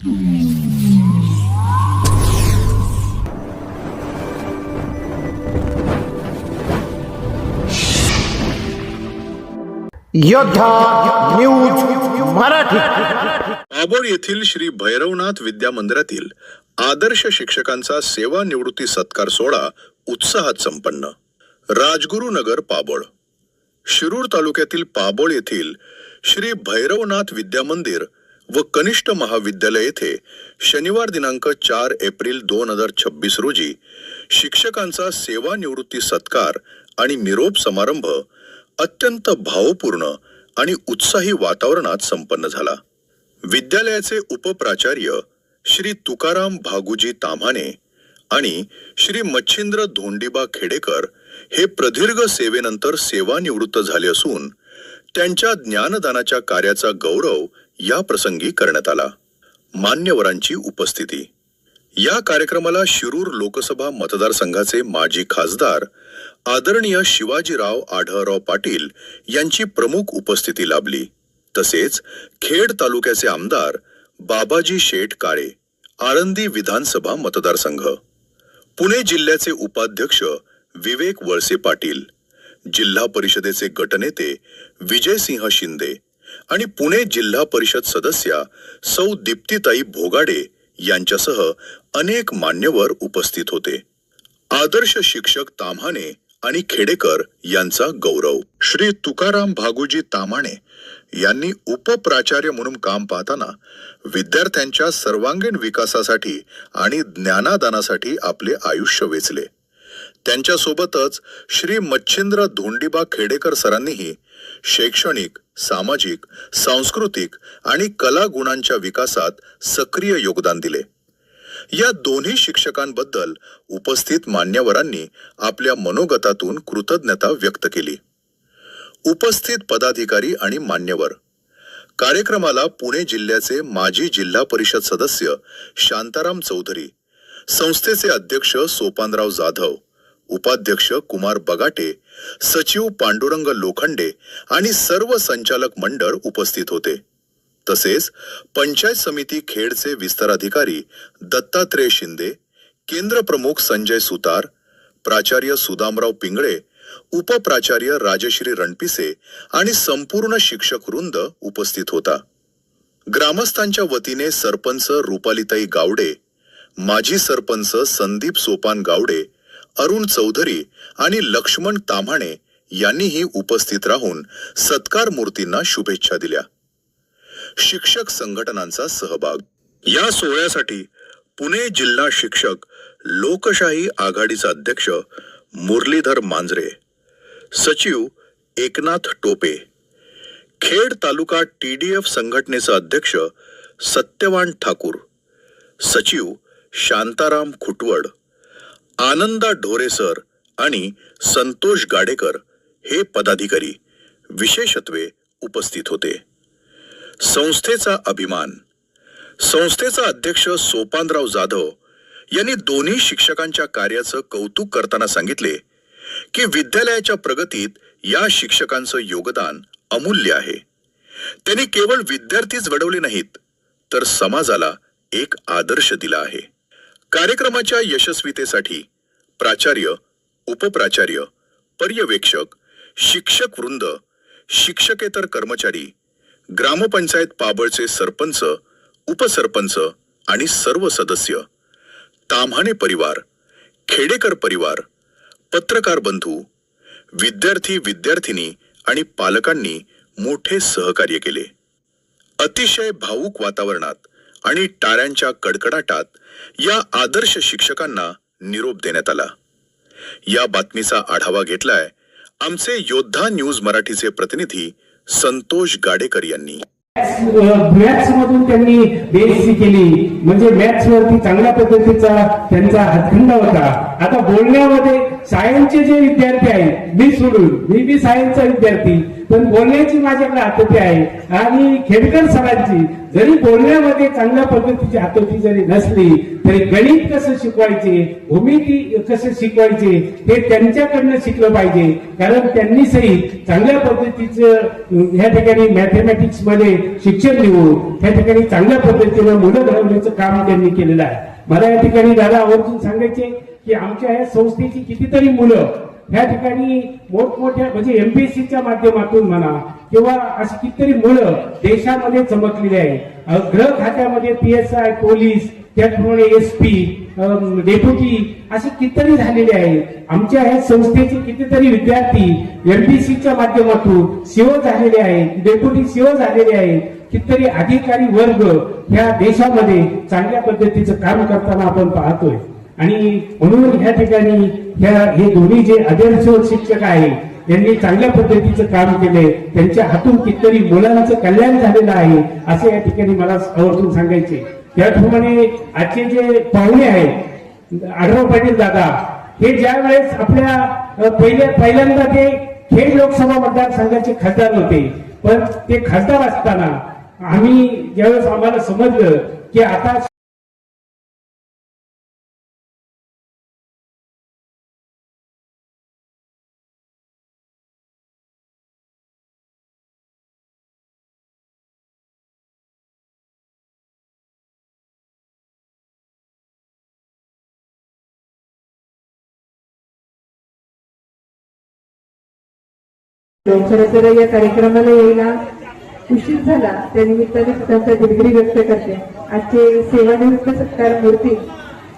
योद्धा न्यूज मराठी. पाबळ येथील श्री भैरवनाथ विद्या मंदिरातील आदर्श शिक्षकांचा सेवा निवृत्ती सत्कार सोहळा उत्साहात संपन्न. राजगुरु नगर पाबळ. शिरूर तालुक्यातील पाबळ येथील श्री भैरवनाथ विद्या मंदिर व कनिष्ठ महाविद्यालय येथे शनिवार दिनांक 4 एप्रिल 2026 रोजी शिक्षकांचा सेवा निवृत्ती सत्कार आणि निरोप समारंभ अत्यंत भावपूर्ण आणि उत्साही वातावरणात संपन्न झाला. विद्यालयाचे उपप्राचार्य श्री तुकाराम भागुजी ताम्हाणे आणि श्री मच्छिंद्र धोंडीबा खेडेकर हे प्रदीर्घ सेवेनंतर सेवानिवृत्त झाले असून त्यांच्या ज्ञानदानाच्या कार्याचा गौरव या प्रसंगी करण्यात आला. मान्यवरांची उपस्थिती. या कार्यक्रमाला शिरूर लोकसभा मतदारसंघाचे माजी खासदार आदरणीय शिवाजीराव आढळराव पाटील यांची प्रमुख उपस्थिती लाभली. तसेच खेड तालुक्याचे आमदार बाबाजी शेठ काळे, आळंदी विधानसभा मतदारसंघ, पुणे जिल्ह्याचे उपाध्यक्ष विवेक वळसे पाटील, जिल्हा परिषदेचे गटनेते विजयसिंह शिंदे आणि पुणे जिल्हा परिषद सदस्या सौ दीप्तीताई भोगाडे यांच्यासह अनेक मान्यवर उपस्थित होते. आदर्श शिक्षक ताम्हाणे आणि खेडेकर यांचा गौरव. श्री तुकाराम भागुजी ताम्हाणे यांनी उपप्राचार्य म्हणून काम पाहताना विद्यार्थ्यांच्या सर्वांगीण विकासासाठी आणि ज्ञानादानासाठी आपले आयुष्य वेचले. त्यांच्यासोबतच श्री मच्छिंद्र धोंडीबा खेडेकर सरांनीही शैक्षणिक, सामाजिक, सांस्कृतिक आणि कला गुणांच्या विकासात सक्रिय योगदान दिले. या दोन्ही शिक्षकांबद्दल उपस्थित मान्यवरांनी आपल्या मनोगतातून कृतज्ञता व्यक्त केली. उपस्थित पदाधिकारी आणि मान्यवर. कार्यक्रमाला पुणे जिल्ह्याचे माजी जिल्हा परिषद सदस्य शांताराम चौधरी, संस्थेचे अध्यक्ष सोपानराव जाधव, उपाध्यक्ष कुमार बगाटे, सचिव पांडुरंग लोखंडे आणि सर्व संचालक मंडळ उपस्थित होते. तसेच पंचायत समिती खेडचे विस्ताराधिकारी दत्तात्रेय शिंदे, केंद्र प्रमुख संजय सुतार, प्राचार्य सुदामराव पिंगळे, उपप्राचार्य राजश्री रणपिसे आणि संपूर्ण शिक्षक वृंद उपस्थित होता. ग्रामस्थांच्या वतीने सरपंच रुपालीताई गावडे, माजी सरपंच संदीप सोपान गावडे, अरुण चौधरी आणि लक्ष्मण ताम्हाणे यांनीही उपस्थित राहून सत्कार मूर्तींना शुभेच्छा दिल्या. शिक्षक संघटनांचा सहभाग. या सोहळ्यासाठी पुणे जिल्हा शिक्षक लोकशाही आघाडीचा अध्यक्ष मुरलीधर मांजरे, सचिव एकनाथ टोपे, खेड तालुका TDF संघटनेचा अध्यक्ष सत्यवान ठाकूर, सचिव शांताराम खुटवड, आनंदा ढोरेसर आणि संतोष गाडेकर हे पदाधिकारी विशेषत्वे उपस्थित होते. संस्थेचा अभिमान. संस्थेचा अध्यक्ष सोपानराव जाधव यांनी दोन्ही शिक्षकांच्या कार्याचं कौतुक करताना सांगितले की विद्यालयाच्या प्रगतीत या शिक्षकांचं योगदान अमूल्य आहे. त्यांनी केवळ विद्यार्थीच घडवले नाहीत तर समाजाला एक आदर्श दिला आहे. कार्यक्रमाच्या यशस्वीतेसाठी प्राचार्य, उपप्राचार्य, पर्यवेक्षक, शिक्षक वृंद, शिक्षकेतर कर्मचारी, ग्रामपंचायत पाबळचे सरपंच, उपसरपंच आणि सर्व सदस्य, ताम्हाणे परिवार, खेडेकर परिवार, पत्रकार बंधू, विद्यार्थी विद्यार्थिनी आणि पालकांनी मोठे सहकार्य केले. अतिशय भावुक वातावरणात आणि टाळ्यांच्या कडकडाटात या आदर्श शिक्षकांना निरोप देण्यात आला. या बातमीचा आढावा घेतलाय आमचे योद्धा न्यूज मराठीचे प्रतिनिधी संतोष गाडेकर यांनी. मॅथ्स मधून त्यांनी BSc केली, म्हणजे मॅथ्स वरती चांगल्या पद्धतीचा त्यांचा हातखंडा होता. आता बोलण्यामध्ये सायन्सचे जे विद्यार्थी आहेत, मी सोडून मी सायन्सचा विद्यार्थी, पण बोलण्याची माझ्याकडे आतोटी आहे. आणि खेडकर सरांची जरी बोलण्यामध्ये चांगल्या पद्धतीची आतोटी जरी नसली तरी गणित कसं शिकवायचे, भूमिती कसं शिकवायचे हे त्यांच्याकडनं शिकलं पाहिजे. कारण त्यांनी सहित चांगल्या पद्धतीचं ह्या ठिकाणी मॅथमॅटिक्स मध्ये शिक्षण देऊन त्या ठिकाणी चांगल्या पद्धतीनं मुलं घडवण्याचं काम त्यांनी केलेलं आहे. मला या ठिकाणी दादा आवर्जून सांगायचे की आमच्या या संस्थेची कितीतरी मुलं ह्या ठिकाणी मोठमोठ्या म्हणजे एमपीएससीच्या माध्यमातून म्हणा किंवा अशी कितीतरी मुलं देशामध्ये चमकलेली आहे. गृह खात्यामध्ये PSI, पोलीस, त्याचप्रमाणे SP, डेप्युटी असे कितीतरी झालेले आहेत. आमच्या ह्या संस्थेचे कितीतरी विद्यार्थी एमपीएससीच्या माध्यमातून CO झालेले आहेत, डेप्युटी CO झालेले आहेत. कितीतरी अधिकारी वर्ग ह्या देशामध्ये चांगल्या पद्धतीचं काम करताना आपण पाहतोय. आणि म्हणून ह्या ठिकाणी हे दोन्ही जे आदर्श शिक्षक आहेत यांनी चांगल्या पद्धतीचं काम केले. त्यांच्या हातून कितीतरी मुलांचं कल्याण झालेलं आहे असे या ठिकाणी मला आवर्जून सांगायचे. त्याचप्रमाणे आजचे जे पाहुणे आहेत आढराव पाटील दादा, हे ज्या वेळेस आपल्या पहिल्यांदा ते खेड लोकसभा मतदारसंघाचे खासदार होते, पण ते खासदार असताना आम्ही ज्यावेळेस आम्हाला समजलं की आता खरं तर या कार्यक्रमाला यायला उशीर झाला त्यानिमित्ताने त्यांचा दिलगिरी व्यक्त करते. आजचे सेवानिवृत्त सत्कार मूर्ती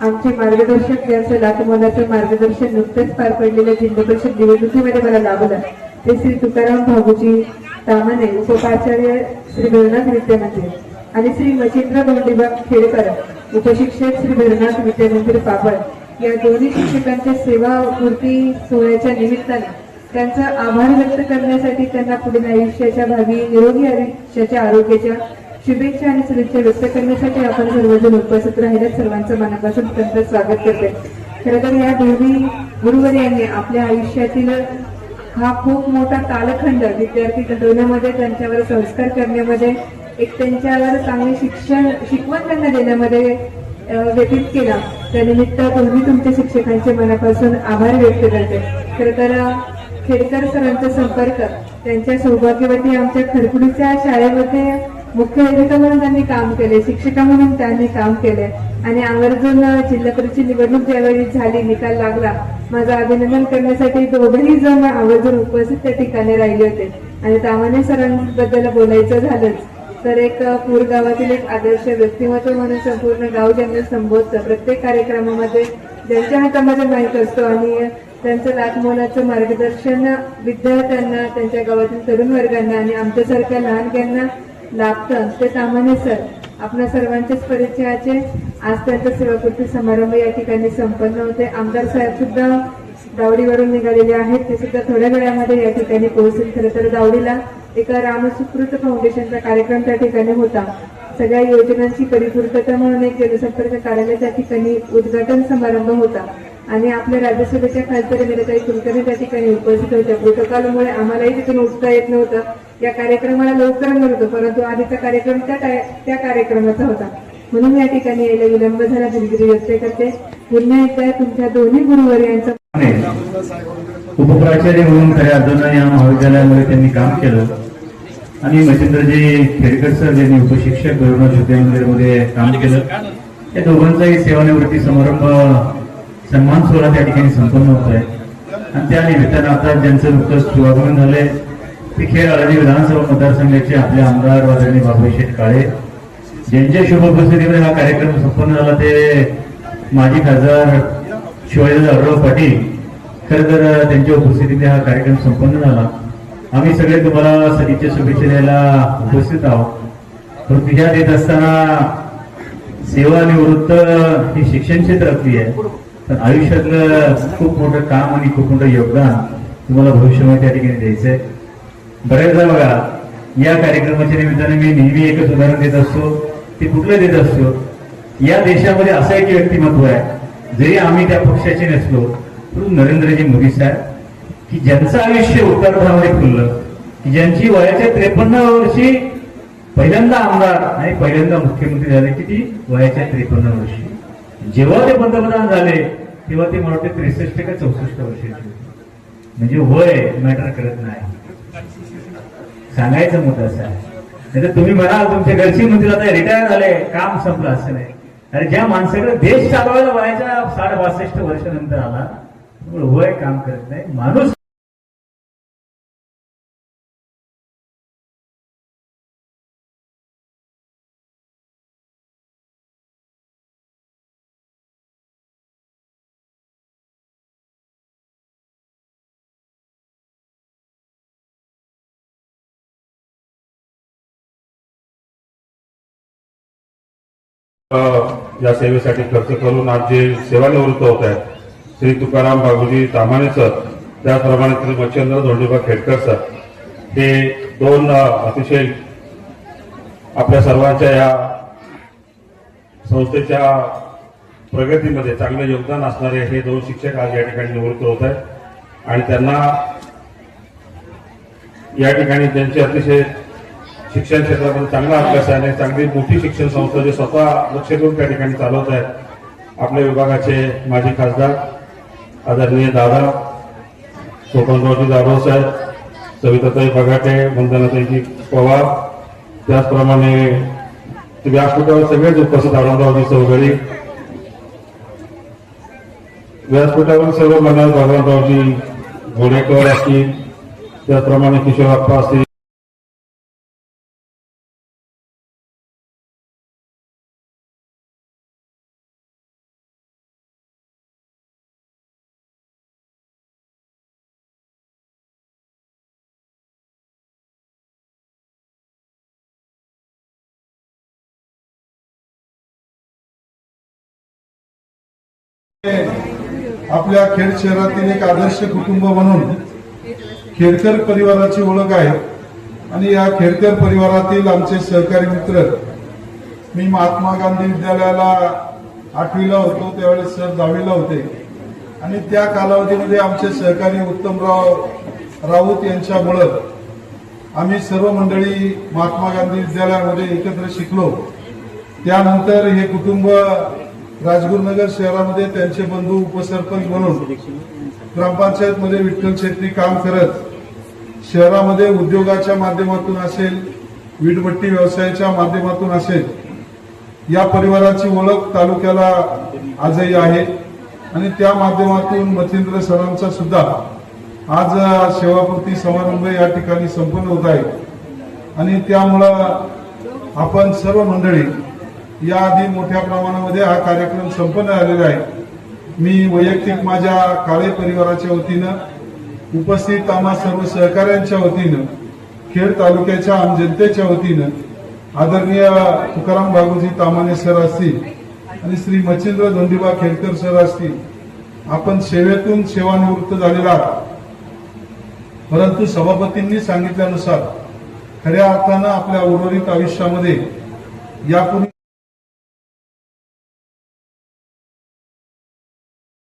आमचे मार्गदर्शक यांचं लाखमोलाचं मार्गदर्शन नुकतेच पार पडलेल्या जिल्हा परिषद निवडणुकीमध्ये मला लाभलं ते श्री तुकाराम भाऊजी तामाने, उपोपाचार्य श्री भैरवनाथ विद्यामंदिर आणि श्री मच्छिंद्र गौंडीबा खेडकर, उपशिक्षक श्री भैरवनाथ विद्यामंदिर पापड या दोन्ही शिक्षकांच्या सेवा मूर्ती सोहळ्याच्या निमित्ताने त्यांचा आभार व्यक्त करण्यासाठी त्यांना पुढील आयुष्याच्या भावी निरोगी आयुष्याच्या आरोग्याच्या शुभेच्छा आणि शुभेच्छा व्यक्त करण्यासाठी आपण सर्वजण उपस्थित राहिल्यात. सर्वांचं मनापासून त्यांचं स्वागत करते. खरं तर या दोन्ही गुरुवर्यांनी आपल्या आयुष्यातील हा खूप मोठा कालखंड विद्यार्थी घडवण्यामध्ये, त्यांच्यावर संस्कार करण्यामध्ये, एक त्यांच्यावर चांगले शिकवण त्यांना देण्यामध्ये व्यतीत केला. त्यानिमित्त दोन्ही तुमच्या शिक्षकांचे मनापासून आभार व्यक्त करते. खरं तर खेडकर सरांचा संपर्क त्यांच्या सौभाग्यवती आमच्या खडकुलीच्या शाळेमध्ये मुख्याध्यापिका म्हणून त्यांनी काम केले, शिक्षिका म्हणून त्यांनी काम केले आणि आवर्जून जिल्हा परिषद निवडणूक ज्यावेळी झाली, निकाल लागला, माझं अभिनंदन करण्यासाठी दोघेही जण आवर्जून उपस्थित त्या ठिकाणी राहिले होते. आणि तामाने सरांबद्दल बोलायचं झालंच तर एक पूर गावातील एक आदर्श व्यक्तिमत्व म्हणून संपूर्ण गाव ज्यांना संबोधतं, प्रत्येक कार्यक्रमामध्ये ज्यांच्या हातामध्ये माहीत असतो आणि त्यांचं लाखमोलाचं मार्गदर्शन विद्यार्थ्यांना, त्यांच्या गावातील तरुण वर्गांना आणि आमच्यासारख्या लहानग्यांना लाभतं ते तामाने सर. आपल्या सर्वांच्याच परिचयाचे आज त्यांचा सेवापूर्ती समारंभ या ठिकाणी संपन्न होते. आमदार साहेब सुद्धा दावडीवरून निघालेले आहेत, ते सुद्धा थोड्या वेळामध्ये या ठिकाणी पोहोचतील. खरं तर दावडीला एका रामसुकृत फाउंडेशनचा कार्यक्रम त्या ठिकाणी होता. सगळ्या योजनांची परिपूर्तता म्हणून एक जनसंपर्क कार्यालय त्या ठिकाणी उद्घाटन समारंभ होता आणि आपल्या राज्यसभेच्या खासदार मीराताई कुलकर्णी त्या ठिकाणी उपस्थित होत्या. प्रोटोकॉलमुळे आम्हालाही तिथून उठता येत नव्हतं. या कार्यक्रमाला लवकर नव्हतं, परंतु आधीचा कार्यक्रम त्या कार्यक्रमाचा होता म्हणून या ठिकाणी यायला विलंब झाला. दिलगिरी व्यक्त करते. पुन्हा एकदा तुमच्या दोन्ही गुरुवर यांचा उपप्राचार्य म्हणून खऱ्या अर्थानं या महाविद्यालयामध्ये त्यांनी काम केलं आणि मच्छिंद्रजी खेडकर सर यांनी उपशिक्षक भैरवनाथ विद्यामंदिरमध्ये काम केलं. या दोघांचाही सेवानिवृत्ती समारंभ सन्मान सोहळा त्या ठिकाणी संपन्न होत आहे आणि त्या निमित्तानं आता ज्यांचं नुकतंच शुभागमन झालंय ते खेड आळंदी विधानसभा मतदारसंघाचे आपले आमदार आदरणीय बाबू शेठ काळे, ज्यांच्या शुभ उपस्थितीमध्ये हा कार्यक्रम संपन्न झाला ते माजी खासदार शिवाजीराव आढराव पाटील. खरं तर त्यांच्या उपस्थितीमध्ये हा कार्यक्रम संपन्न झाला. आम्ही सगळे तुम्हाला सदिच्छा शुभेच्छा द्यायला उपस्थित आहोत. परंतु ह्या देत असताना सेवानिवृत्त ही शिक्षण क्षेत्रातली आहे, पण आयुष्यातलं खूप मोठं काम आणि खूप मोठं योगदान तुम्हाला भविष्यामध्ये त्या ठिकाणी द्यायचंय. बऱ्याचदा बघा या कार्यक्रमाच्या निमित्ताने मी नेहमी एकच उदाहरण देत असतो, ते कुठलं देत असतो, या देशामध्ये असं एक व्यक्तिमत्व आहे, जरी आम्ही त्या पक्षाचे नसलो परंतु नरेंद्रजी मोदी साहेब, की ज्यांचं आयुष्य उत्तरार्धामध्ये फुललं की ज्यांची वयाच्या 53 वर्षी पहिल्यांदा आमदार आणि पहिल्यांदा मुख्यमंत्री झाले, किती वयाच्या 53 वर्षी. जेव्हा ते पंतप्रधान झाले तेव्हा ते मला वाटते 63 का 64 वर्षाचे होते. म्हणजे वय मॅटर करत नाही. सांगायचं मत असं आहे. नाही तर तुम्ही म्हणाल तुमच्या घरची मंत्री आता रिटायर झाले, काम संपलं, असं नाही. अरे ज्या माणसाकडे देश चालवायला वयाच्या 62 वर्षानंतर आला, वय काम करत नाही. माणूस या सेवेसाठी खर्च करून आज जे सेवानिवृत्त होत आहेत, श्री तुकाराम बाबूजी ताम्हाणे सर, त्याचप्रमाणे श्री मच्छिंद्र धोंडीबा खेडकर सर, हे दोन अतिशय आपल्या सर्वांच्या या संस्थेच्या प्रगतीमध्ये चांगले योगदान असणारे हे दोन शिक्षक आज या ठिकाणी निवृत्त होत आहेत. आणि त्यांना या ठिकाणी त्यांचे अतिशय शिक्षण क्षेत्रामध्ये चांगला अभ्यास आहे आणि चांगली मोठी शिक्षण संस्था जे स्वतः लक्ष देऊन त्या ठिकाणी चालवत आहेत. आपल्या विभागाचे माजी खासदार आदरणीय दादा स्वतंत्ररावजी जाधव साहेब, सविताताई बगाटे, वंदनाताई पवार, त्याचप्रमाणे व्यासपीठावर सगळेच उपस्थित आनंदरावजी चौधरी, व्यासपीठावर सर्व मनोज भगवानरावजी घोडेकर असतील, त्याचप्रमाणे किशोरप्पा असतील. आपल्या खेड शहरातील एक आदर्श कुटुंब म्हणून खेडकर परिवाराची ओळख आहे. आणि या खेडकर परिवारातील आमचे सहकारी मित्र, मी महात्मा गांधी विद्यालयाला 8वीला होतो त्यावेळेस सर 10वीला होते. आणि त्या कालावधीमध्ये आमचे सहकारी उत्तमराव राऊत यांच्यामुळं आम्ही सर्व मंडळी महात्मा गांधी विद्यालयामध्ये एकत्र शिकलो. त्यानंतर हे कुटुंब राजगुरुनगर शहरामध्ये त्यांचे बंधू उपसरपंच म्हणून ग्रामपंचायत मध्ये विठ्ठल शेट्टी काम करत शहरामध्ये उद्योगाच्या माध्यमातून असेल, वीटभट्टी व्यवसायाच्या माध्यमातून असेल, या परिवाराची ओळख तालुक्याला आजही आहे. आणि त्या माध्यमातून मच्छिंद्र सरांचा सुद्धा आज सेवापूर्ती समारंभ या ठिकाणी संपन्न होत आहे. आणि त्यामुळं आपण सर्व मंडळी याआधी मोठ्या प्रमाणामध्ये हा कार्यक्रम संपन्न झालेला आहे. मी वैयक्तिक माझ्या काळे परिवाराच्या वतीनं, उपस्थित आम्हा सर्व सहकाऱ्यांच्या वतीनं, खेड तालुक्याच्या आम जनतेच्या वतीनं, आदरणीय तुकाराम बाबूजी ताम्हाणे सर असतील आणि श्री मच्छिंद्र धोंडीबा खेडकर सर असतील, आपण सेवेतून सेवानिवृत्त झालेला आहात. परंतु सभापतींनी सांगितल्यानुसार खऱ्या अर्थानं आपल्या उर्वरित आयुष्यामध्ये यापूर्वी